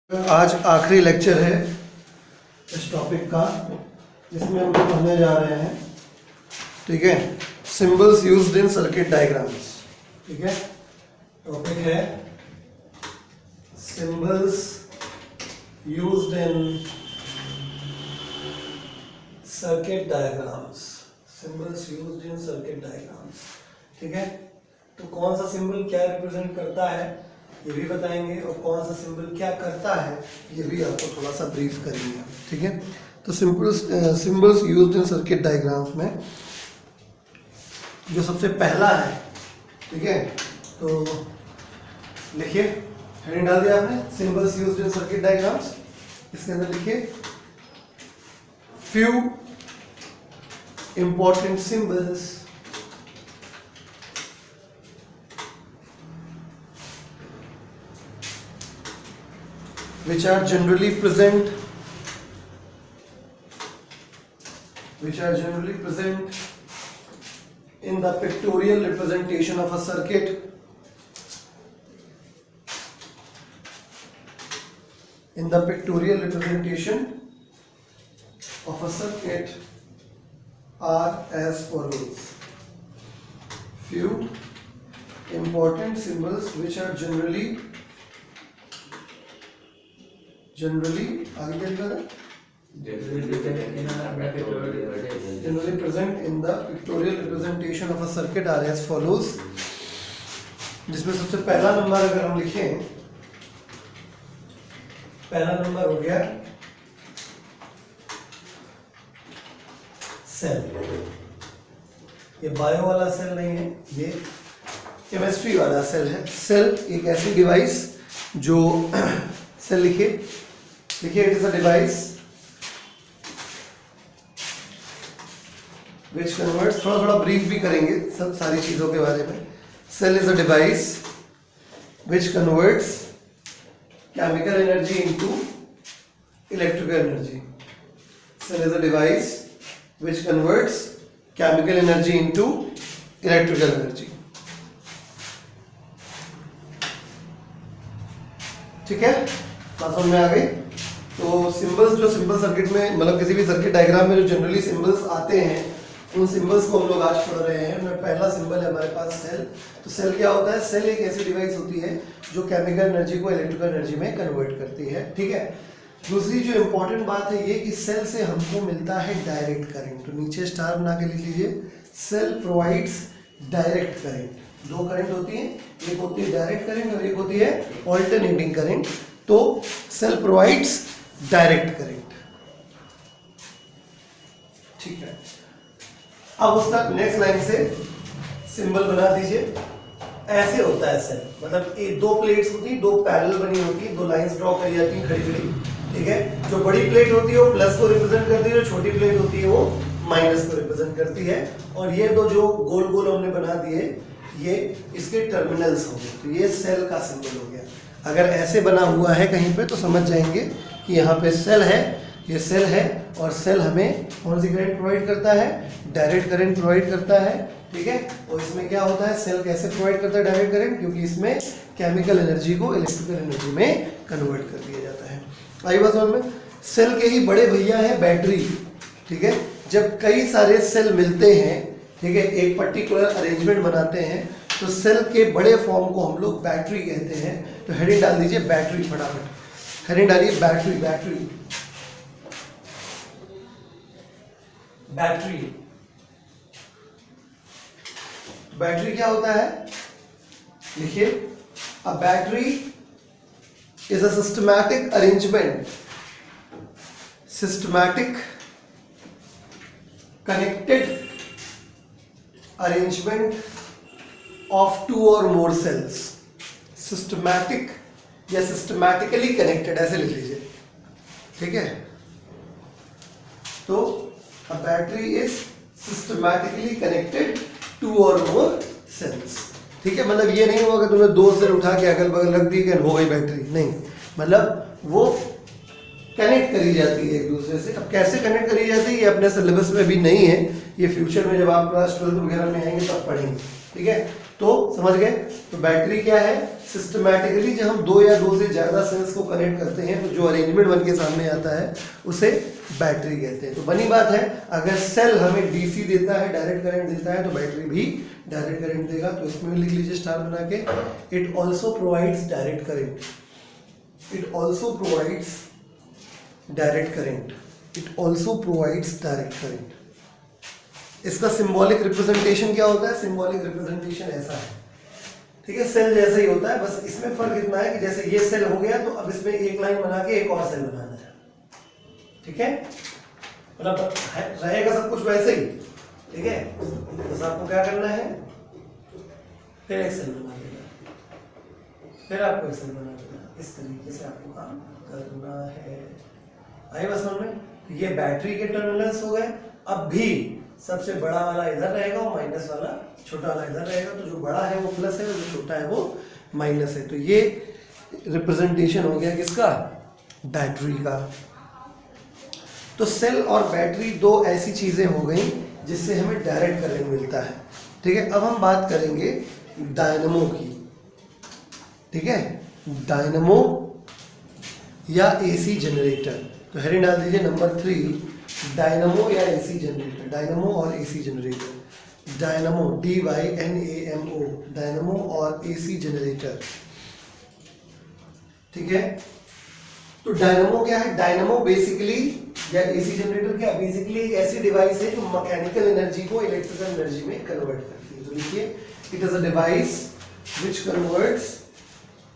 आज आखिरी लेक्चर है इस टॉपिक का जिसमें हम पढ़ने जा रहे हैं। ठीक है, symbols used in circuit diagrams. ठीक है, टॉपिक है symbols used in circuit diagrams. Symbols used in circuit diagrams. ठीक है, तो कौन सा सिंबल क्या रिप्रेजेंट करता है ये भी बताएंगे और कौन सा सिंबल क्या करता है ये भी आपको थोड़ा सा ब्रीफ करेंगे। ठीक है, तो symbols used in circuit diagrams में जो सबसे पहला है, ठीक है, तो लिखिए, हेडिंग डाल दिया आपने, symbols used in circuit diagrams. इसके अंदर लिखिए few important symbols which are generally present in the pictorial representation of a circuit are as follows. Few important symbols which are generally आगे क्या है, generally present in the pictorial representation of a circuit are as follows. जिसमें सबसे पहला number अगर हम लिखें, पहला नंबर हो गया सेल। ये बायो वाला सेल नहीं है, ये केमिस्ट्री वाला सेल है। सेल एक ऐसी डिवाइस जो सेल लिखिए, it is a device which converts, थोड़ा ब्रीफ भी करेंगे सब सारी चीजों के बारे में। Cell is a device which converts chemical energy into electrical energy. Cell is a device which converts chemical energy into electrical energy. ठीक है, बात समझ में आ गई। तो सिंबल्स जो सिंपल सर्किट में, मतलब किसी भी सर्किट डायग्राम में जो जनरली सिंबल्स आते हैं, उन सिंबल्स को हम लोग आज पढ़ रहे हैं। उनमें पहला सिंबल है हमारे पास सेल। तो सेल क्या होता है? सेल एक ऐसी डिवाइस होती है जो केमिकल एनर्जी को इलेक्ट्रिकल एनर्जी में कन्वर्ट करती है। ठीक है, दूसरी जो इंपॉर्टेंट बात है ये कि सेल से हमको मिलता है डायरेक्ट करंट। तो नीचे स्टार बना के लिख लीजिए, सेल प्रोवाइड्स डायरेक्ट करंट। दो करंट होती है, एक होती है डायरेक्ट करंट और एक होती है ऑल्टरनेटिंग करंट। तो सेल प्रोवाइड्स डायरेक्ट करंट। ठीक है, अब उसका नेक्स्ट लाइन से सिंबल बना दीजिए। ऐसे होता है सेल, मतलब दो प्लेट्स होती है, दो पैरेलल बनी होती है, दो लाइंस ड्रॉ करी जाती है खड़ी खड़ी। ठीक है, जो बड़ी प्लेट होती है वो प्लस को रिप्रेजेंट करती है, जो छोटी प्लेट होती है वो माइनस को रिप्रेजेंट करती है। और ये दो जो गोल गोल हमने बना दिए, ये इसके टर्मिनल्स होंगे। तो ये सेल का सिंबल हो गया। अगर ऐसे बना हुआ है कहीं पे तो समझ जाएंगे कि यहाँ पे सेल है, ये सेल है, और सेल हमें कौन सी करंट प्रोवाइड करता है? डायरेक्ट करंट प्रोवाइड करता है। ठीक है, और इसमें क्या होता है, सेल कैसे प्रोवाइड करता है डायरेक्ट करंट? क्योंकि इसमें केमिकल एनर्जी को इलेक्ट्रिकल एनर्जी में कन्वर्ट कर दिया जाता है। आई बात समझ में? सेल के ही बड़े भैया है बैटरी। ठीक है, जब कई सारे सेल मिलते हैं, ठीक है, एक पर्टिकुलर अरेंजमेंट बनाते हैं, तो सेल के बड़े फॉर्म को हम लोग बैटरी कहते हैं। तो हेडिंग डाल दीजिए बैटरी, फटाफट हेडिंग डालिए बैटरी। बैटरी बैटरी बैटरी क्या होता है? लिखिए, a battery is a systematic connected arrangement of two or more cells। Systematic या सिस्टमैटिकली कनेक्टेड, ऐसे लिख लीजिए। ठीक है, तो a battery is systematically connected two or more sales. ठीक है, मतलब ये नहीं होगा कि तुमने दो सेल उठा के अगल बगल रख दी कि हो गई बैटरी, नहीं, मतलब वो कनेक्ट करी जाती है एक दूसरे से। अब कैसे कनेक्ट करी जाती है ये अपने सिलेबस में भी नहीं है, ये फ्यूचर में जब आप क्लास 12 वगैरह में आएंगे तब पढ़ेंगे। ठीक है, तो समझ गए? तो बैटरी क्या है? सिस्टमैटिकली जब हम दो या दो से ज़्यादा सेल्स को कनेक्ट करते हैं तो जो अरेंजमेंट बन के सामने आता है उसे बैटरी कहते हैं। तो बनी बात है, अगर सेल हमें डीसी देता है, डायरेक्ट करंट देता है, तो बैटरी भी डायरेक्ट करंट देगा। तो इसमें लिख लीजिए स्टार बना के, it also provides direct current, it also provides direct current, it also provides direct current. इसका सिंबॉलिक रिप्रेजेंटेशन क्या होता है? सिंबॉलिक रिप्रेजेंटेशन ऐसा है, ठीक है, सेल जैसा ही होता है, बस इसमें फर्क इतना है कि जैसे ये सेल हो गया तो अब इसमें एक लाइन बना के एक और सेल बनाना है, ठीक है, मतलब रहेगा सब कुछ वैसे ही, ठीक है। बस आपको क्या करना है, फिर एक सेल बना देना, फिर आपको एक सेल बना देना, इस तरीके से आपको काम करना है। आई बस समझ में? ये बैटरी के टर्मिनल्स हो गए। अब भी सबसे बड़ा वाला इधर रहेगा और माइनस वाला छोटा वाला इधर रहेगा, तो जो बड़ा है वो प्लस है और जो छोटा है वो माइनस है। तो ये रिप्रेजेंटेशन हो गया किसका? बैटरी का। तो सेल और बैटरी दो ऐसी चीजें हो गई जिससे हमें डायरेक्ट करंट मिलता है, ठीक है। अब हम बात करेंगे डायनमो की, ठीक है, डायनमो या एसी जनरेटर। तो हेडिंग डाल दीजिए नंबर 3, डायनमो या एसी जनरेटर, डायनमो और AC generator. Dynamo DYNAMO, dynamo और एसी जनरेटर, ठीक है। तो डायनमो क्या है? डायनमो बेसिकली या एसी जनरेटर क्या बेसिकली एक ऐसी डिवाइस है जो मैकेनिकल एनर्जी को इलेक्ट्रिकल एनर्जी में कन्वर्ट करती है। तो लिखिए, it is a device which converts,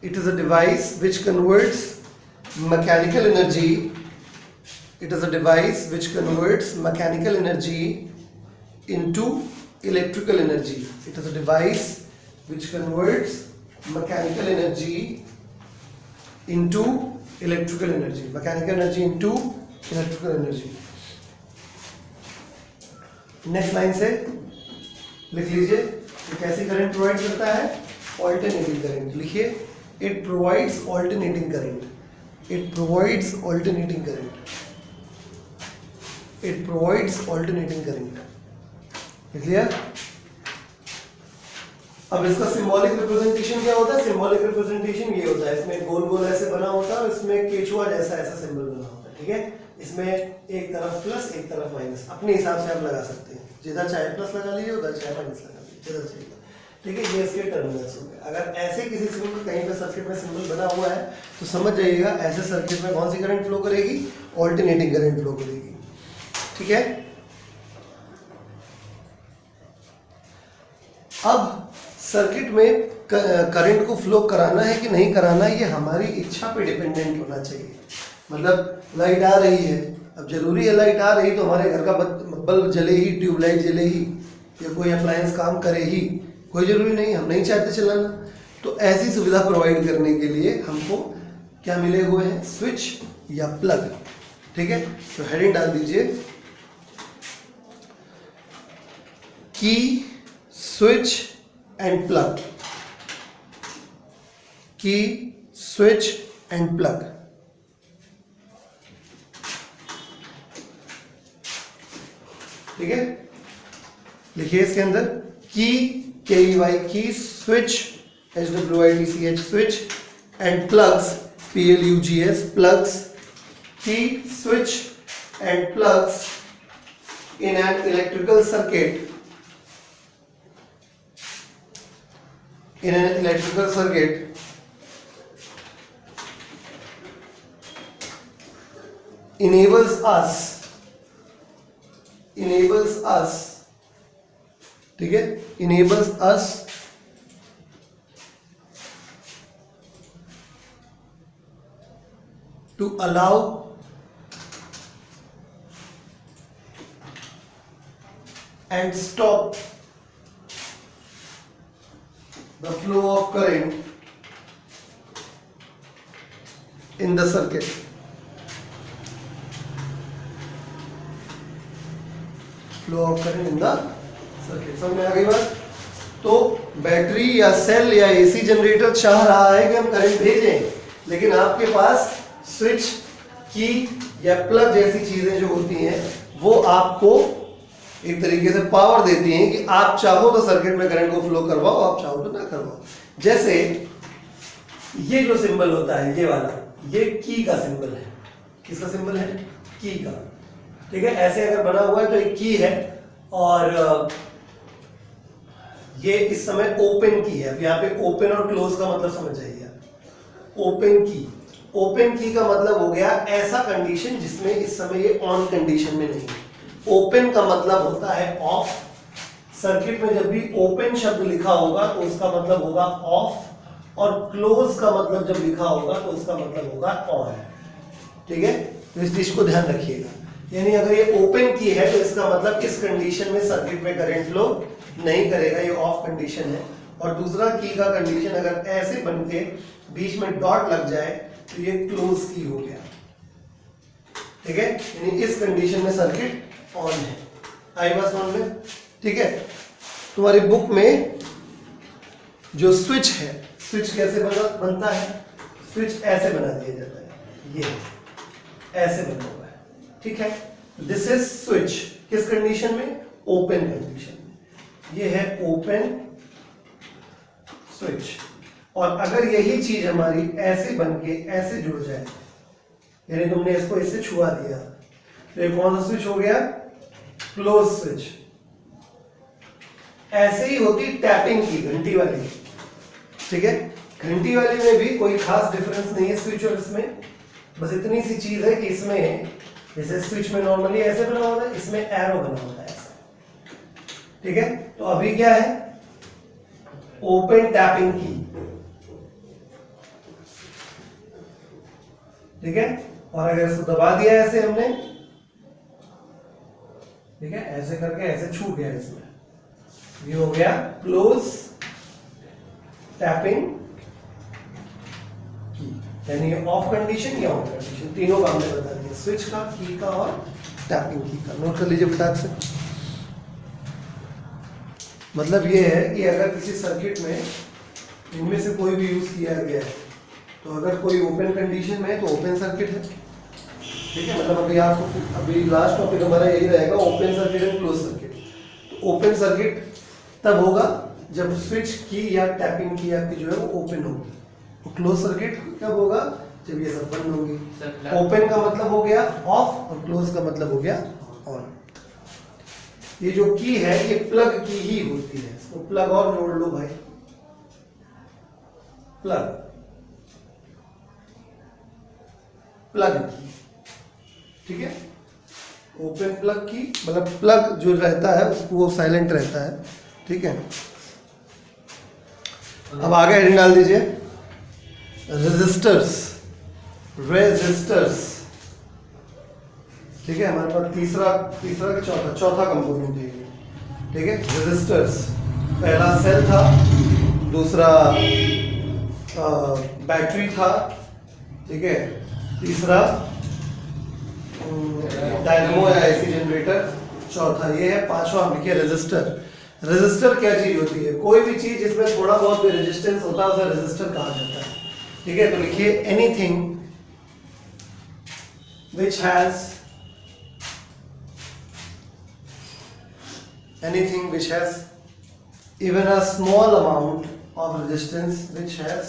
it is a device which converts mechanical energy, it is a device which converts mechanical energy into electrical energy. It is a device which converts mechanical energy into electrical energy, mechanical energy into electrical energy. Next line से लिख लीजिए कि कैसी current provide करता है? Alternating current. लिखिए, it provides alternating current, it provides alternating current, it provides alternating current. Clear? अब इसका सिंबॉलिक रिप्रेजेंटेशन क्या होता है? सिंबॉलिक रिप्रेजेंटेशन ये होता है, इसमें गोल गोल ऐसे बना होता है, इसमें केचुआ जैसा ऐसा सिंबल बना होता है, ठीक है। इसमें एक तरफ प्लस एक तरफ माइनस, अपने हिसाब से आप लगा सकते हैं, जिधर चाहे प्लस लगा लीजिए, उधर चाहे माइनस लगा लीजिए, जिधर चाहिए, ठीक है। ये इसके टर्मिनल्स हो गए। अगर ऐसे किसी सिंबल कहीं पे सर्किट में सिंबल बना हुआ है तो समझ जाइएगा ऐसे सर्किट में कौन सी करंट फ्लो करेगी? ऑल्टरनेटिंग करंट फ्लो करेगी, ठीक है। अब सर्किट में करंट को फ्लो कराना है कि नहीं कराना, ये हमारी इच्छा पे डिपेंडेंट होना चाहिए। मतलब लाइट आ रही है, अब जरूरी है लाइट आ रही तो हमारे घर का बल्ब जले ही, ट्यूबलाइट जले ही, या कोई अप्लायंस काम करे ही, कोई जरूरी नहीं, हम नहीं चाहते चलाना। तो ऐसी सुविधा प्रोवाइड करने के लिए हमको क्या मिले हुए हैं? स्विच या प्लग, ठीक है। तो हेडिंग डाल दीजिए key, switch and plug, key, switch and plug. ठीक है, लिखिए इसके अंदर key, KEY key, switch SWITCH switch and plugs PLUGS plugs, key, switch and plugs in an electrical circuit, in an electrical circuit enables us, ठीक है, enables us to allow and stop the flow of current in the circuit. Flow of current in the circuit. समझ में आ गई बात? तो battery या cell या AC generator चाह रहा है कि हम करंट भेजें, लेकिन आपके पास स्विच, की या प्लग जैसी चीजें जो होती हैं वो आपको एक तरीके से पावर देती हैं कि आप चाहो तो सर्किट में करंट को फ्लो करवाओ, आप चाहो तो ना करवाओ। जैसे ये जो सिंबल होता है ये वाला, ये की का सिंबल है। किसका सिंबल है? की का। ठीक है, ऐसे अगर बना हुआ है तो एक की है, और ये इस समय ओपन की है। अब यहाँ पे ओपन और क्लोज का मतलब समझ जाइए। ओपन की, ओपन की का मतलब हो गया ऐसा कंडीशन जिसमें इस समय ये ऑन कंडीशन में नहीं। ओपन का मतलब होता है ऑफ। सर्किट में जब भी ओपन शब्द लिखा होगा तो उसका मतलब होगा ऑफ, और क्लोज का मतलब जब लिखा होगा तो उसका मतलब होगा ऑन। ठीक है, तो इस चीज को ध्यान रखिएगा। यानी अगर ये ओपन की है तो इसका मतलब इस कंडीशन में सर्किट में करंट फ्लो नहीं करेगा, ये ऑफ कंडीशन है। और दूसरा की का कंडीशन अगर ऐसे बनके बीच में डॉट लग जाए तो ये क्लोज की हो गया। ठीक है, यानी इस कंडीशन में सर्किट ऑन है। आई बात समझ में? ठीक है, तुम्हारी बुक में जो स्विच है, स्विच कैसे बनता है? स्विच ऐसे बना दिया जाता है, ये ऐसे बना हुआ है। ठीक है, दिस इज स्विच। किस कंडीशन में? ओपन कंडीशन में। ये है ओपन स्विच। और अगर यही चीज हमारी ऐसे बनके ऐसे जुड़ जाए, यानी तुमने इसको इससे छुआ दिया, तो ये कौन सा स्विच हो गया? Close switch. ऐसे ही होती टैपिंग की, घंटी वाली। ठीक है, घंटी वाली में भी कोई खास डिफरेंस नहीं है स्विच और इसमें। बस इतनी सी चीज है कि इसमें जैसे स्विच में नॉर्मली ऐसे बना होता है, इसमें एरो बना होता है ऐसे। ठीक है, तो अभी क्या है? ओपन टैपिंग की। ठीक है, और अगर इसको दबा दिया ऐसे हमने, ठीक है, ऐसे करके ऐसे छूट गया इसमें, ये हो गया क्लोज टैपिंग की। यानी ऑफ कंडीशन या ऑन कंडीशन, तीनों का हमने बता दिया, स्विच का, की का और टैपिंग की का। नोट कर लीजिए फटाक से। मतलब ये है कि अगर किसी सर्किट में इनमें से कोई भी यूज किया गया है तो अगर कोई ओपन कंडीशन में है तो ओपन सर्किट है। ठीक है, मतलब अभी आपको अभी लास्ट टॉपिक हमारा यही रहेगा, open circuit and close circuit. तो ओपन सर्किट तब होगा जब स्विच की या टैपिंग की आपकी जो है वो ओपन होगी। तो क्लोज सर्किट कब होगा? जब ये सब बंद होगी। ओपन का मतलब हो गया ऑफ और क्लोज का मतलब हो गया ऑन। ये जो की है ये प्लग की ही होती है, इसको प्लग और जोड़ लो भाई, प्लग, प्लग की। ठीक है, ओपन प्लग की मतलब प्लग जो रहता है उसको वो साइलेंट रहता है। ठीक है, अब आगे हेडिंग डाल दीजिए रेजिस्टर्स, रेजिस्टर्स। ठीक है, हमारे पास तीसरा का चौथा कंपोनेंट है ये। ठीक है, रेजिस्टर्स, पहला सेल था, दूसरा बैटरी था, ठीक है, तीसरा डायनेमो या एसी जनरेटर, चौथा ये है, पांचवा हम लिखिए रेजिस्टर। रेजिस्टर क्या चीज होती है? कोई भी चीज जिसमें थोड़ा बहुत भी रेजिस्टेंस होता है उसे रेजिस्टर कहा जाता है। ठीक है, तो लिखिए anything which has even a small amount of resistance, which has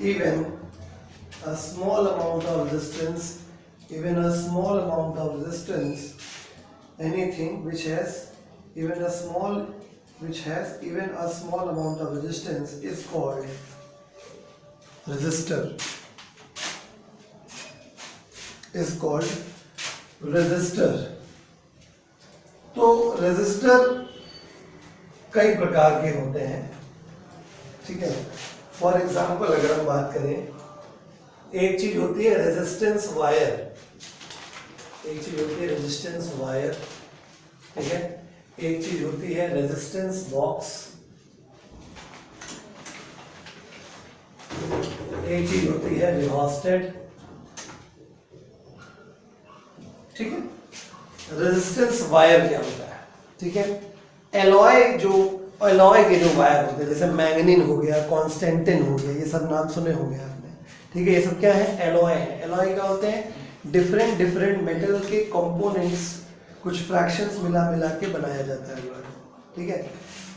even a small amount of resistance, anything which has even a small amount of resistance is called resistor, तो रेजिस्टर कई प्रकार के होते हैं। ठीक है, फॉर एग्जाम्पल अगर हम बात करें, एक चीज होती है रेजिस्टेंस वायर, ठीक है, एक चीज होती है रेजिस्टेंस बॉक्स, एक चीज होती है रिहोस्टेट। ठीक है, रेजिस्टेंस वायर क्या होता है? ठीक है, एलॉय के जो वायर होते हैं, जैसे मैग्नीन हो गया, कॉन्स्टेंटिन हो गया, ये सब नाम सुने होंगे आपने। ठीक है, ये सब क्या है? एलॉय है। एलॉय क्या होते हैं? डिफरेंट मेटल के कंपोनेंट्स, कुछ फ्रैक्शंस मिला के बनाया जाता है। ठीक है,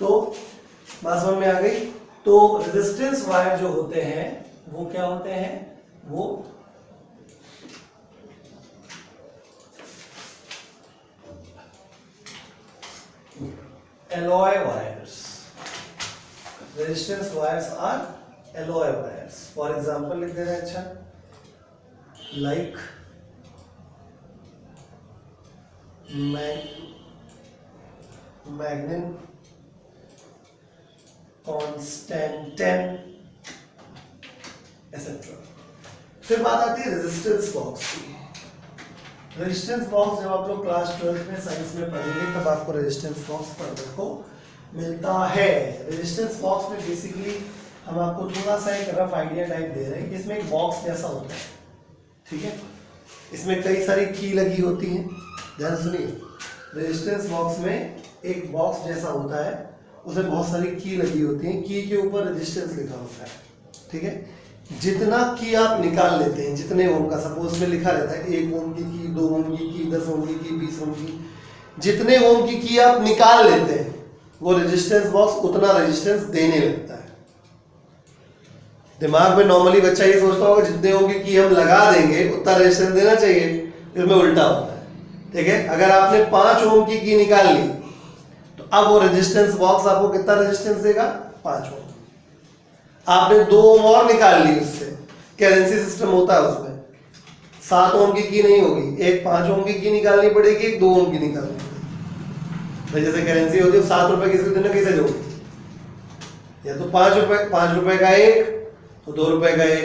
तो बात समझ में आ गई? तो रेजिस्टेंस वायर जो होते हैं वो क्या होते हैं, वो alloy wires. Resistance wires are alloy wires. For example लिख दे रहे हैं, अच्छा, like Magnin Constantan etc. फिर बात आती है रेजिस्टेंस बॉक्स की। रेजिस्टेंस बॉक्स जब आप लोग क्लास 12 में साइंस में पढ़ेंगे तब आपको रेजिस्टेंस बॉक्स पढ़ने को मिलता है। रेजिस्टेंस बॉक्स में बेसिकली हम आपको थोड़ा सा एक रफ आइडिया टाइप दे रहे हैं कि इसमें एक बॉक्स जैसा होता है, ठीक है, इसमें कई सारी की लगी होती हैं। ध्यान सुनिए, रेजिस्टेंस बॉक्स में एक बॉक्स जैसा होता है, उसमें बहुत सारी की लगी होती हैं, की के ऊपर रेजिस्टेंस लिखा होता है, ठीक है। जितना की आप निकाल लेते हैं, जितने ओम का, सपोज में लिखा रहता है 1 ओम की 2 ओम की 10 ओम की 20 ओम की, जितने ओम की आप निकाल लेते हैं वो रेजिस्टेंस बॉक्स उतना रेजिस्टेंस देने लगता है। दिमाग में नॉर्मली बच्चा ये सोचता होगा जितने ओम की हम लगा देंगे उतना रेजिस्टेंस देना चाहिए, इसमें उल्टा होता है, ठीक है। अगर आपने 5 ओम की निकाल ली तो अब वो रेजिस्टेंस बॉक्स आपको कितना रेजिस्टेंस देगा, 5 ओम। आपने 2 ओम और निकाल ली, उससे कैरेंसी सिस्टम होता है, उसमें 7 ओम की नहीं होगी, एक 5 ओम की निकालनी पड़ेगी, एक 2 ओम की निकालनी पड़ेगी। तो जैसे करेंसी होती है 7 रुपए किसी दिन कैसे दोगे, या तो 5 रुपए का एक तो 2 रुपए का एक,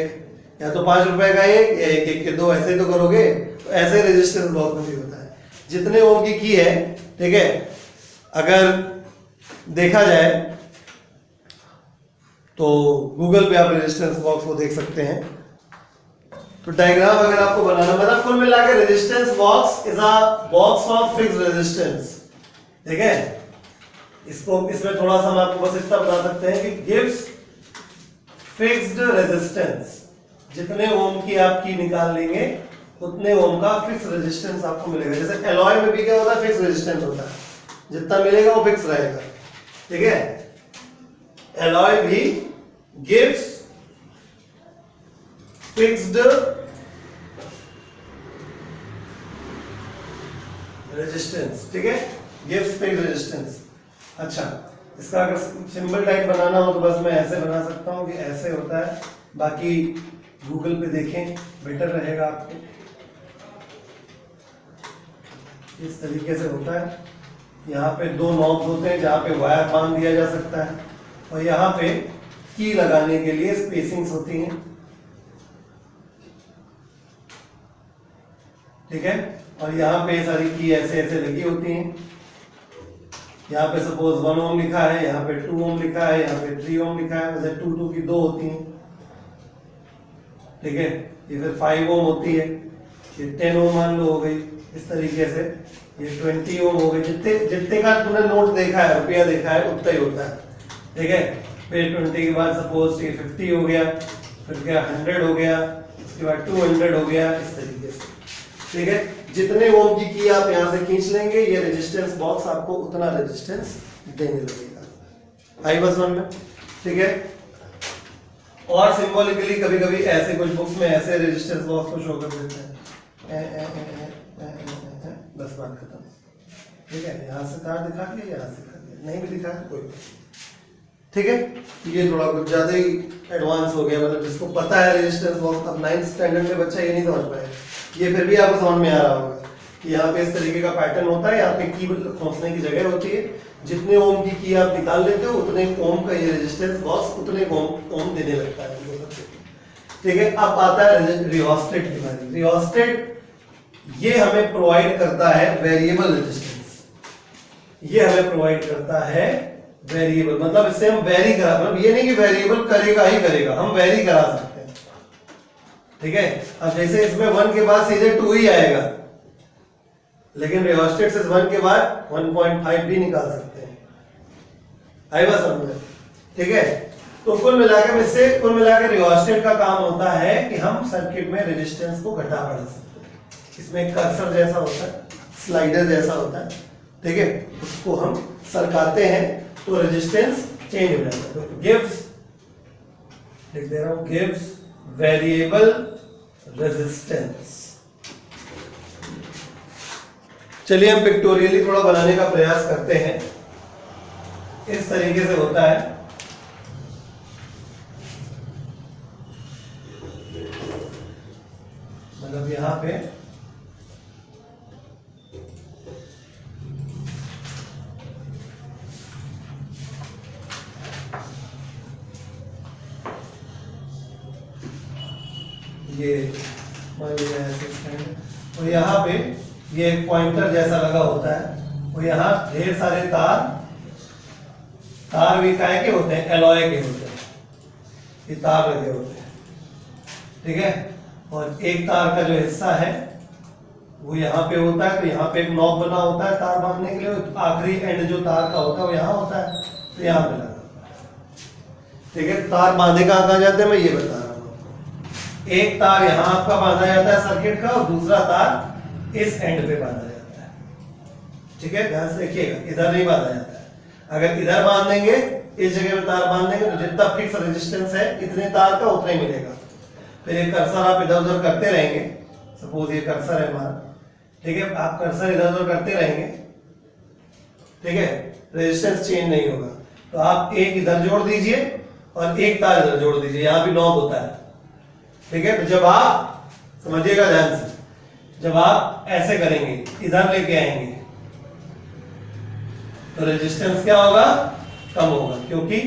या तो 5 रुपए का एक या 1 के 2, ऐसे तो करोगे। तो ऐसे रेजिस्टेंस बॉक्स में भी होता है, जितने ओम की है, ठीक है। अगर देखा जाए तो गूगल पे आप रेजिस्टेंस बॉक्स को देख सकते हैं। तो डायग्राम अगर आपको बनाना, मतलब कुल मिला के resistance box is a box of fixed resistance, ठीक है। इसको इसमें थोड़ा सा हम आपको बस इतना बता सकते हैं कि गिव्स फिक्स्ड रेजिस्टेंस, जितने ओम की आप की निकाल लेंगे उतने ओम का फिक्स रेजिस्टेंस आपको मिलेगा। जैसे एलॉय में भी क्या होता है, फिक्स रेजिस्टेंस होता है, जितना मिलेगा वो फिक्स रहेगा, ठीक है। एलॉय भी गिव्स फिक्स्ड रेजिस्टेंस, ठीक है, गिव्स फिक्स्ड रेजिस्टेंस। अच्छा, इसका अगर सिंबल टाइप बनाना हो तो बस मैं ऐसे बना सकता हूं कि ऐसे होता है, बाकी गूगल पे देखें बेटर रहेगा आपको। इस तरीके से होता है, यहाँ पे 2 नॉब्स होते हैं जहाँ पे वायर बांध दिया जा सकता है, और यहाँ पे की लगाने के लिए स्पेसिंग्स होती हैं, ठीक है। और यहाँ पे सारी की ऐसे ऐसे लगी होती हैं। यहाँ पे सपोज 1 ओम लिखा है, यहाँ पे 2 ओम लिखा है, यहाँ पे 3 ओम लिखा है, वैसे 2 की 2 होती हैं, ठीक है। ये फिर 5 ओम होती है, ये 10 ओम मान लो हो गई। इस तरीके से ये 20 ओम हो गई। जितने का तुमने नोट देखा है, रुपया देखा है, उतना ही होता है, ठीक है। फिर 20 के बाद सपोज ये 50 हो गया, फिर क्या 100 हो गया, उसके बाद 200 हो गया, इस तरीके से, ठीक है। जितने ओम की आप यहां से खींच लेंगे, ये रेजिस्टेंस बॉक्स आपको उतना रेजिस्टेंस देने लगेगा। आई बस 1 में, ठीक है। और सिंबॉलिकली कभी कभी ऐसे कुछ बुक्स में ऐसे रेजिस्टेंस बॉक्स को शो कर देते हैं, बस बात खत्म, ठीक है। यहाँ से कार्ड दिखा दिया, यहाँ से दिखा दिया, नहीं भी दिखा तो कोई, ठीक है। ये थोड़ा कुछ ज्यादा ही एडवांस हो गया, मतलब जिसको पता है रेजिस्टेंस बॉक्स, अब 9th स्टैंडर्ड में बच्चा ये नहीं समझ पाएगा, ये फिर भी आपको समझ में आ रहा होगा कि यहाँ पे इस तरीके का पैटर्न होता है। यहाँ पे की खोसने की जगह होती है, जितने ओम की आप निकाल लेते हो उतने ओम का ये रेजिस्टेंस बॉक्स उतने ओम देने लगता है, ठीक है। अब आता है रियोस्टेट की बारी। रियोस्टेट ये हमें प्रोवाइड करता है वेरिएबल रेजिस्टेंस, ये हमें प्रोवाइड करता है वेरिएबल, मतलब इससे हम वेरी करा, मतलब ये नहीं कि वेरिएबल करेगा ही करेगा, हम वेरी करा सकते हैं, ठीक है। अब जैसे इसमें 1 के बाद सीधे 2 ही आएगा, लेकिन रियोस्टेट से 1 के बाद 1.5 भी निकाल सकते हैं। आई बात समझ में, ठीक है। तो कुल मिलाकर रियोस्टेट का काम होता है कि हम सर्किट में रेजिस्टेंस को घटा बढ़ा सकते हैं। इसमें एक कर्सर जैसा होता है, स्लाइडर जैसा होता है, ठीक है, उसको हम सरकाते हैं तो रेजिस्टेंस चेंज हो जाता है। गिव्स लिख दे रहा हूं, गिव्स वेरिएबल रेजिस्टेंस। चलिए हम पिक्टोरियली थोड़ा बनाने का प्रयास करते हैं। इस तरीके से होता है, मतलब यहां पे ये मान लीजिए ऐसे और यहाँ पे ये एक पॉइंटर जैसा लगा होता है और यहाँ ढेर सारे तार भी काय के होते हैं, एलॉय के होते हैं, ये तार लगे होते हैं, ठीक है। और एक तार का जो हिस्सा है वो यहाँ पे होता है, तो यहाँ पे एक नॉब बना होता है तार बांधने के लिए, आखिरी एंड जो तार का होता है वो यहाँ होता है, तो यहाँ पे लगा होता है, ठीक है। तार बांधे कहाँ जाते हैं मैं ये बता रहा हूँ। एक तार यहाँ आपका बांधा जाता है सर्किट का और दूसरा तार इस एंड पे बांधा जाता है, ठीक है। ध्यान से देखिएगा, इधर नहीं बांधा जाता है। अगर इधर बांध देंगे, इस जगह पे तार बांध देंगे, तो जितना फिक्स रेजिस्टेंस है इतने तार का उतना ही मिलेगा। फिर ये कर्सर आप इधर उधर करते रहेंगे, सपोज ये कर्सर है हमारा, ठीक है, आप कर्सर इधर उधर करते रहेंगे, ठीक है, रेजिस्टेंस चेंज नहीं होगा। तो आप एक इधर जोड़ दीजिए और एक तार इधर जोड़ दीजिए, यहां भी नॉब होता है, ठीक है। तो जब आप समझिएगा ध्यान से, जब आप ऐसे करेंगे, इधर लेके आएंगे, तो रेजिस्टेंस क्या होगा, कम होगा, क्योंकि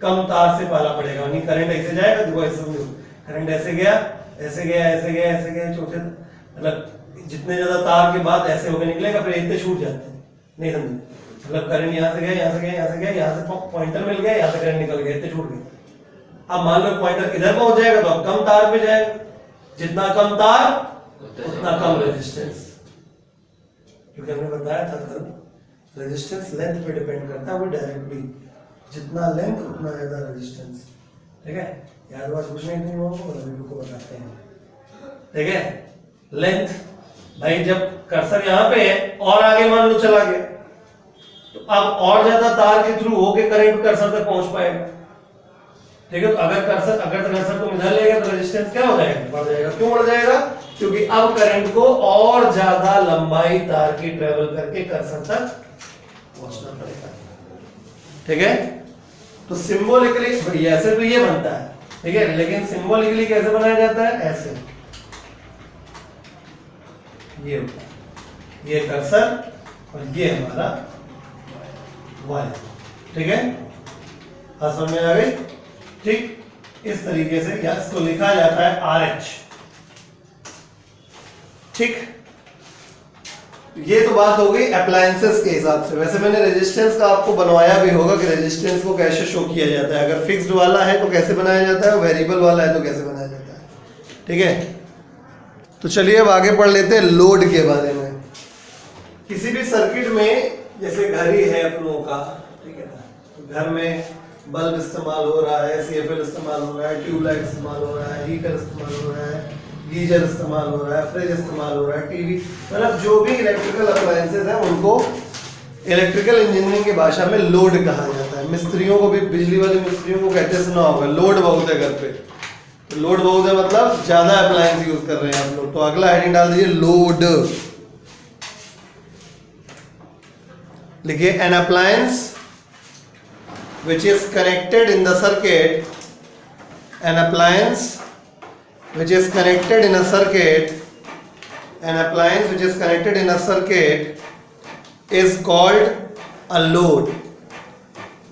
कम तार से पाला पड़ेगा। नहीं करंट ऐसे जाएगा, देखो ऐसे समझो, करंट ऐसे गया, ऐसे गया, ऐसे गया, ऐसे गया, छोटे मतलब जितने ज्यादा तार के बाद ऐसे होकर निकलेगा, फिर इतने छूट जाते हैं, नहीं समझे, मतलब करंट यहाँ से गया, यहाँ से गया, यहाँ से गया, यहाँ से पॉइंटर मिल गया, यहाँ से करंट निकल गया, इतने छूट गए। अब मान लो पॉइंटर इधर पहुंच जाएगा, तो अब कम तार पे जाएगा, जितना कम तार उतना कम रेजिस्टेंस, क्योंकि हमने बताया था कल रेजिस्टेंस लेंथ पे डिपेंड करता है, वो डायरेक्टली जितना लेंथ उतना ज्यादा रेजिस्टेंस, ठीक है। यार बात कुछ नहीं तुम लोगों को, रवि को बताते हैं, ठीक है। लेंथ भाई जब कर्सर यहाँ पे है और आगे मान लो चला गया, तो अब और ज्यादा तार के थ्रू होके करंट कर्सर तक पहुंच पाएगा, ठीक है। तो अगर कर्सर को इधर लेगा तो रेजिस्टेंस क्या हो जाएगा, बढ़ जाएगा। क्यों बढ़ जाएगा, क्योंकि अब करंट को और ज्यादा लंबाई तार की ट्रेवल करके कर्सर तक पहुंचना पड़ेगा, ठीक है। तो सिंबॉलिकली भाई ऐसे तो ये बनता है, ठीक है, लेकिन सिंबॉलिकली कैसे बनाया जाता है, ऐसे ये होता है, ये कर्सर और ये हमारा वायर, ठीक है। समझ में आ गई, ठीक। इस तरीके से या इसको लिखा जाता है RH, ठीक। ये तो बात हो गई अप्लायंसेस के हिसाब से। वैसे मैंने रेजिस्टेंस का आपको बनवाया भी होगा कि रेजिस्टेंस को कैसे शो किया जाता है, अगर फिक्स्ड वाला है तो कैसे बनाया जाता है, वेरिएबल वाला है तो कैसे बनाया जाता है, ठीक है। तो चलिए अब आगे पढ़ लेते हैं लोड के बारे में। किसी भी सर्किट में, जैसे घर ही है अपनों का, ठीक है ना, तो घर में बल्ब इस्तेमाल हो रहा है, CFL इस्तेमाल हो रहा है, ट्यूबलाइट इस्तेमाल हो रहा है, हीटर इस्तेमाल हो रहा है, गीजर इस्तेमाल हो रहा है, फ्रिज इस्तेमाल हो रहा है, टीवी, मतलब जो भी इलेक्ट्रिकल अप्लायंसेस हैं उनको इलेक्ट्रिकल इंजीनियरिंग की भाषा में लोड कहा जाता है। मिस्त्रियों को भी, बिजली वाले मिस्त्रियों को कहते सुना होगा, लोड बहुत है घर पे, तो लोड बहुत है मतलब ज्यादा अप्लायंस यूज कर रहे हैं आप लोग। तो अगला हेडिंग डाल दीजिए लोड, लिखिए an appliance which is connected in the circuit, an appliance which is connected in a circuit, an appliance which is connected in a circuit is called a load,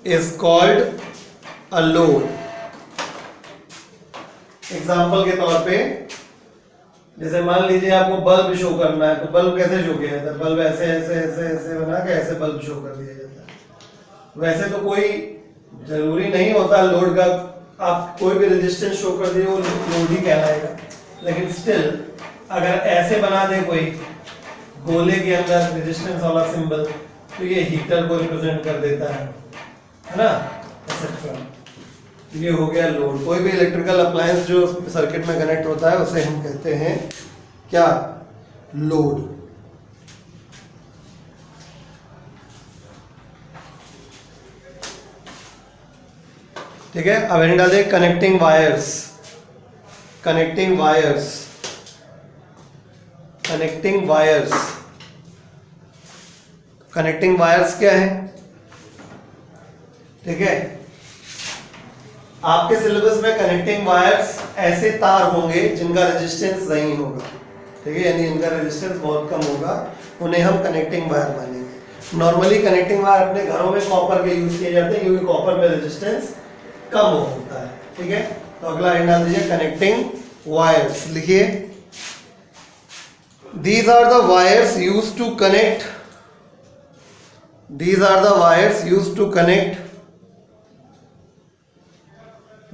is called a load. Example के तौर पे, जैसे मान लीजिए आपको bulb show करना है, तो बल्ब कैसे शो किया जाता है, बल्ब ऐसे ऐसे ऐसे ऐसे बना के ऐसे बल्ब शो कर दिया जाता है। वैसे तो कोई जरूरी नहीं होता लोड का, आप कोई भी रेजिस्टेंस शो कर दिए वो लोड ही कहलाएगा, लेकिन स्टिल अगर ऐसे बना दे कोई गोले के अंदर रेजिस्टेंस वाला सिंबल, तो ये हीटर को रिप्रेजेंट कर देता है ना, एक्सेट्रा। ये हो गया लोड। कोई भी इलेक्ट्रिकल अप्लायंस जो सर्किट में कनेक्ट होता है उसे हम कहते हैं क्या, लोड। ठीक है। अब हेडिंग डाल दे connecting wires, connecting wires, connecting wires. Connecting wires क्या है? ठीक है, आपके सिलेबस में कनेक्टिंग वायर्स ऐसे तार होंगे जिनका रेजिस्टेंस नहीं होगा, ठीक है, यानी इनका रेजिस्टेंस बहुत कम होगा, उन्हें हम कनेक्टिंग वायर मानेंगे। नॉर्मली कनेक्टिंग वायर अपने घरों में कॉपर के यूज किए जाते हैं क्योंकि कॉपर में रेजिस्टेंस कम होता है, ठीक है। तो अगला हेडिंग डाल दीजिए कनेक्टिंग वायर्स। लिखिए these are the wires used to connect, these are the wires used to connect,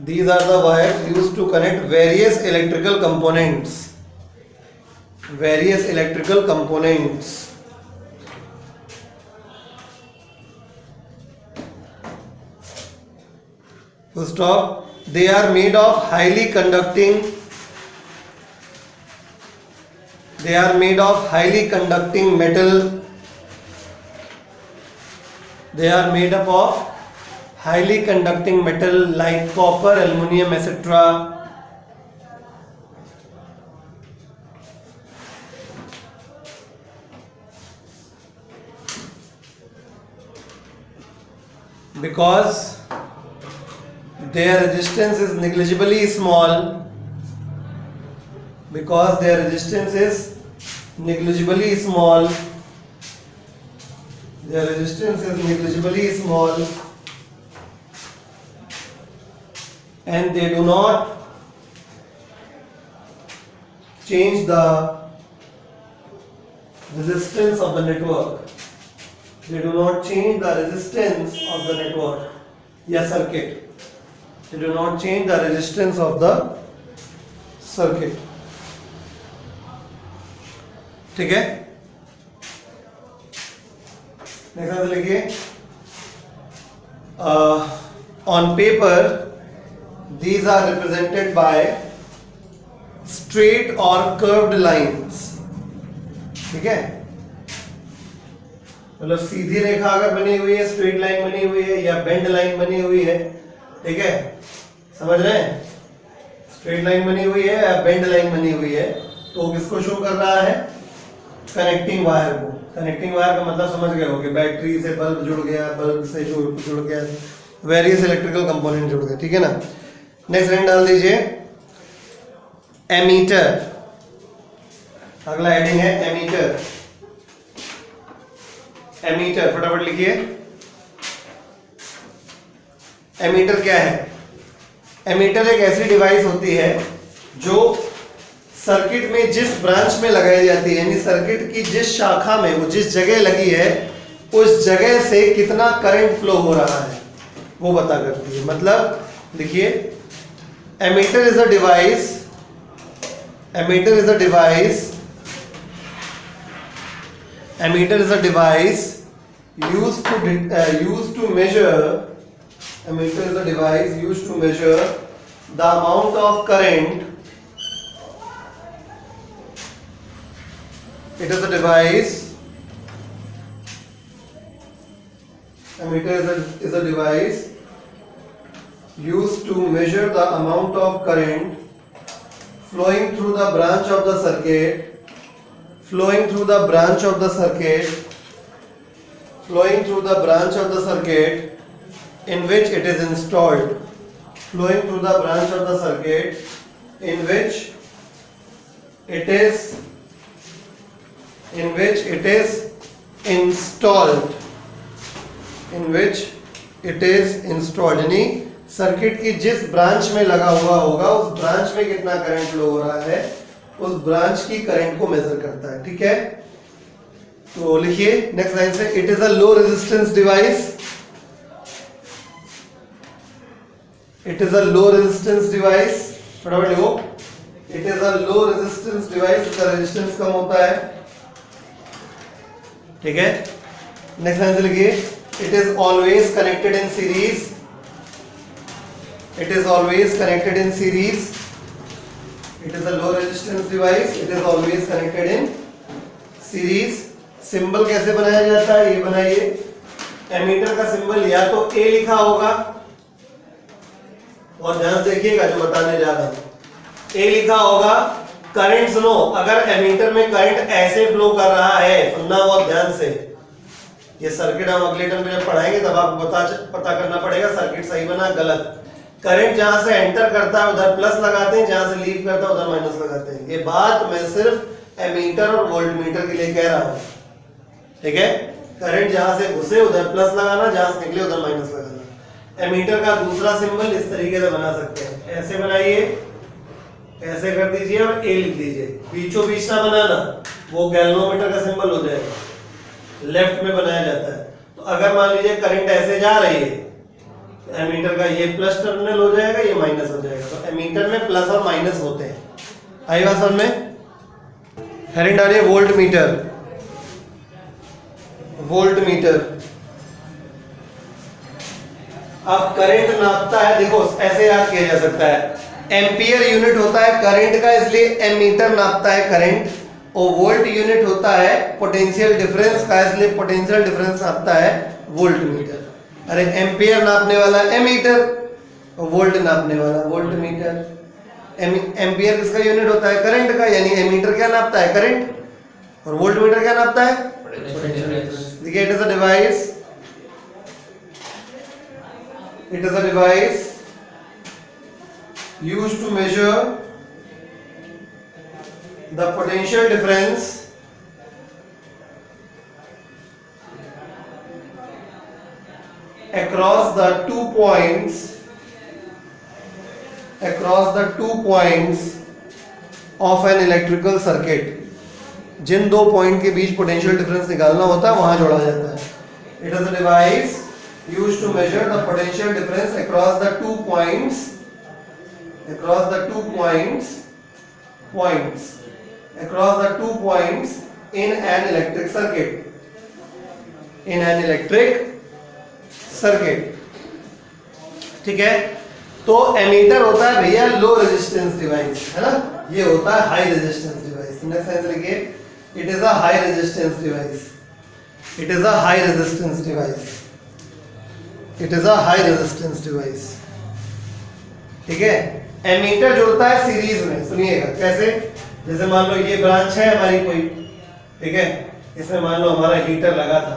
these are the wires used to connect various electrical components, various electrical components। Full stop। They are made of highly conducting, they are made of highly conducting metal, they are made up of highly conducting metal like copper, aluminum, etc. Because their resistance is negligibly small, because their resistance is negligibly small, their resistance is negligibly small, and they do not change the resistance of the network, they do not change the resistance of the network या circuit, they do not change the resistance of the circuit, ठीक है। Next लिखिए on paper these are represented by straight or curved lines, ठीक है। मतलब सीधी रेखा अगर बनी हुई है, स्ट्रेट लाइन बनी हुई है या बेंड लाइन बनी हुई है, ठीक है, समझ रहे हैं, स्ट्रेट लाइन बनी हुई है या बेंड लाइन बनी हुई है, तो किसको शो कर रहा है? कनेक्टिंग वायर को। कनेक्टिंग वायर का मतलब समझ गए हो कि बैटरी से बल्ब जुड़ गया, बल्ब से जुड़ गया, वेरियस इलेक्ट्रिकल कंपोनेंट जुड़ गए, ठीक है ना। नेक्स्ट हेडिंग डाल दीजिए एमीटर। अगला हेडिंग है एमीटर। एमीटर फटाफट लिखिए, एमीटर क्या है? एमीटर एक ऐसी डिवाइस होती है जो सर्किट में जिस ब्रांच में लगाई जाती है, यानी सर्किट की जिस शाखा में, वो जिस जगह लगी है, उस जगह से कितना करंट फ्लो हो रहा है वो पता करती है। मतलब लिखिए ammeter is a device, ammeter is a device, ammeter is a device used to measure, emitter is a device used to measure the amount of current, it is a device, emitter is a device used to measure the amount of current flowing through the branch of the circuit, flowing through the branch of the circuit, flowing through the branch of the circuit in which it is installed, flowing through the branch of the circuit in which it is installed, in which it is installed, यानी circuit की जिस branch में लगा हुआ होगा उस branch में कितना करंट फ्लो हो रहा है, उस ब्रांच की करंट को मेजर करता है, ठीक है। तो लिखिए नेक्स्ट लाइन से, it is a low resistance device, it is a low resistance device, फटाफट लिखो, it is a low resistance device, इसका रेजिस्टेंस कम होता है, ठीक है। नेक्स्ट लाइन से लिखिए, it is always connected in series, it is always connected in series, it is a low resistance device, it is always connected in series. Symbol कैसे बनाया जाता है ये बनाइए। एमीटर का सिंबल या तो ए लिखा होगा और ध्यान से देखिएगा जो बताने जा रहा हूं। ए लिखा होगा करंट, सुनो, अगर एमीटर में करंट ऐसे फ्लो कर रहा है, सुनना बहुत ध्यान से, ये सर्किट हम अगले टर्म में जब पढ़ाएंगे तब आपको पता करना पड़ेगा सर्किट सही बना गलत। करंट जहां से एंटर करता है उधर प्लस लगाते हैं, जहां से लीव करता है उधर माइनस लगाते हैं। ये बात मैं सिर्फ एमीटर और वोल्टमीटर के लिए कह रहा हूं, ठीक है। करंट जहां से घुसे उधर प्लस लगाना, जहां से निकले उधर माइनस लगाना। एमीटर का दूसरा सिंबल इस तरीके से बना सकते हैं, ऐसे बनाइए, ऐसे कर दीजिए और ए लिख दीजिए, बीचों बीच ना बनाना, वो गैल्वेनोमीटर का सिंबल हो जाएगा, लेफ्ट में बनाया जाता है। तो अगर मान लीजिए करंट ऐसे जा रही है, तो एमीटर का ये प्लस टर्मिनल हो जाएगा, ये माइनस हो जाएगा। तो एमीटर में प्लस और माइनस होते हैं। आई बात समझ में? हेडिंग डालिए वोल्ट मीटर, वोल्ट मीटर। अब करंट नापता है, देखो ऐसे याद किया जा सकता है, एम्पियर यूनिट होता है करंट का, इसलिए एमीटर नापता है करंट, और वोल्ट यूनिट होता है पोटेंशियल डिफरेंस का, इसलिए पोटेंशियल डिफरेंस नापता है वोल्ट मीटर। अरे एम्पियर नापने वाला एमीटर और वोल्ट नापने वाला वोल्ट मीटर। एम्पियर किसका यूनिट होता है? करंट का, यानी एमीटर क्या नापता है? करंट, और वोल्ट मीटर क्या नापता है? देखिए, it is a device, it is a device used to measure the potential difference across the 2 points of an electrical circuit। जिन दो पॉइंट के बीच पोटेंशियल डिफरेंस निकालना होता है वहां जोड़ा जाता है। It is a device used to measure the potential difference across the 2 points in an electric circuit, ठीक है। तो एमीटर होता है भैया लो रेजिस्टेंस डिवाइस, है ना, ये होता है हाई रेजिस्टेंस डिवाइस। तुमने साइंस लिखिए, it is a high resistance device, it is a high resistance device, it is a high resistance device, ठीक है। एमीटर जुड़ता है सीरीज में, सुनिएगा कैसे। जैसे मान लो ये ब्रांच है हमारी कोई, ठीक है, इसमें मान लो हमारा हीटर लगा था,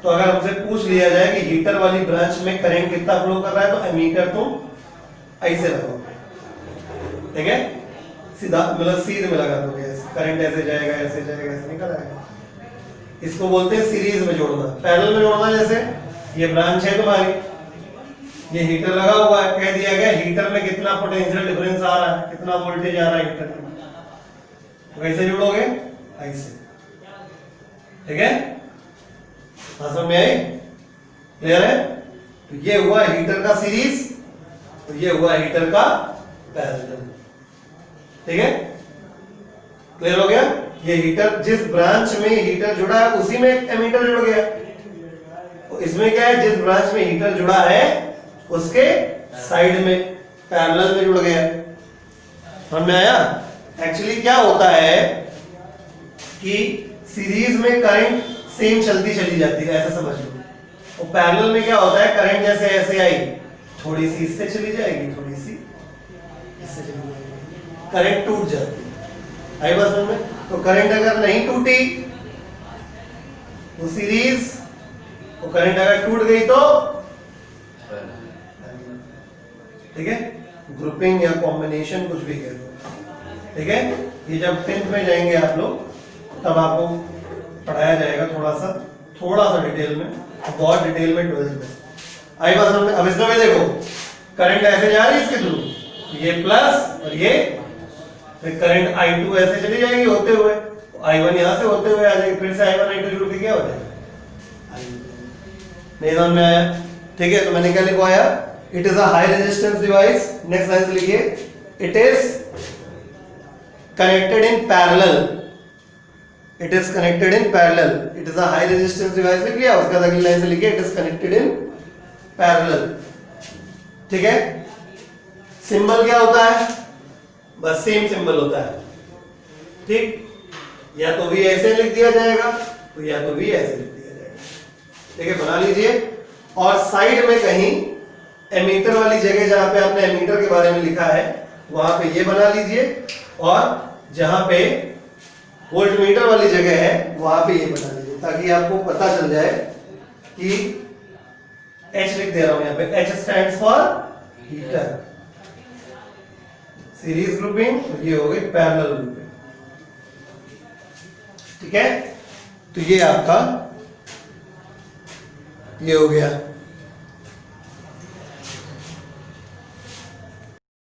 तो अगर हमसे पूछ लिया जाए कि हीटर वाली ब्रांच में करंट कितना फ्लो कर रहा है, तो एमीटर तुम ऐसे लगाओगे, ठीक है, सीधा मतलब सीध में लगा दोगे, करंट ऐसे जाएगा, ऐसे जाएगा, ऐसे निकल आएगा। इसको बोलते हैं सीरीज में जोड़ना। पैरेलल में जोड़ना, जैसे ये ब्रांच है तुम्हारी, ये हीटर लगा हुआ है, कह दिया गया हीटर में कितना पोटेंशियल डिफरेंस आ रहा है, कितना वोल्टेज आ रहा है हीटर में, तो कैसे जोड़ोगे? ऐसे, ठीक है। समझ में आई? क्लियर है? तो ये हुआ हीटर का सीरीज, तो ये हुआ हीटर का पैरेलल, ठीक है। क्लियर हो गया? ये हीटर, जिस ब्रांच में हीटर जुड़ा है उसी में एमीटर जुड़ गया। तो इसमें क्या है, जिस ब्रांच में हीटर जुड़ा है उसके साइड में पैरेलल में जुड़ गया। समझ में आया? एक्चुअली क्या होता है कि सीरीज में करंट सेम चलती चली जाती है, ऐसा समझ लो। और पैरेलल में क्या होता है, करंट जैसे ऐसे आई, थोड़ी सी इससे चली जाएगी, थोड़ी सी इससे चली जाएगी, करंट टूट जाती है। आई बात समझ में? तो करंट अगर नहीं टूटी तो सीरीज, तो करंट अगर टूट गई तो, ठीक है, ग्रुपिंग या कॉम्बिनेशन कुछ भी कह दो, ठीक है। ये जब 10th में जाएंगे आप लोग तब आपको पढ़ाया जाएगा थोड़ा सा डिटेल में, बहुत डिटेल में 12th में। आई बात समझ में? अब इसमें भी देखो, करंट ऐसे जा रही है इसके थ्रू, ये प्लस और ये, फिर करंट I2 ऐसे चली जाएगी होते हुए, I1 यहां से होते हुए आ जाएगी, फिर से I1 I2 जुड़ के क्या हो जाएगा? नहीं समझ में आया? ठीक है, तो मैंने क्या लिखवाया, it is a high resistance device. Next line से लिखिए, it is connected in parallel, it is connected in parallel, it is a high resistance device लिख लिया। उसके बाद अगली लाइन से लिखिए, it is connected in parallel, ठीक है। सिंबल क्या होता है? बस सेम सिंबल होता है, ठीक, या तो भी ऐसे लिख दिया जाएगा, तो या तो भी ऐसे लिख दिया जाएगा, ठीक है, बना लीजिए। और साइड में कहीं एमीटर वाली जगह जहां पे आपने एमीटर के बारे में लिखा है वहां पे ये बना लीजिए, और जहां पे वोल्टमीटर वाली जगह है वहां पे ये बना लीजिए, ताकि आपको पता चल जाए कि H लिख दे रहा हूं यहां पे, H stands for heater, series grouping, ये हो गई पैरेलल ग्रुपिंग। ठीक है, तो ये आपका ये हो गया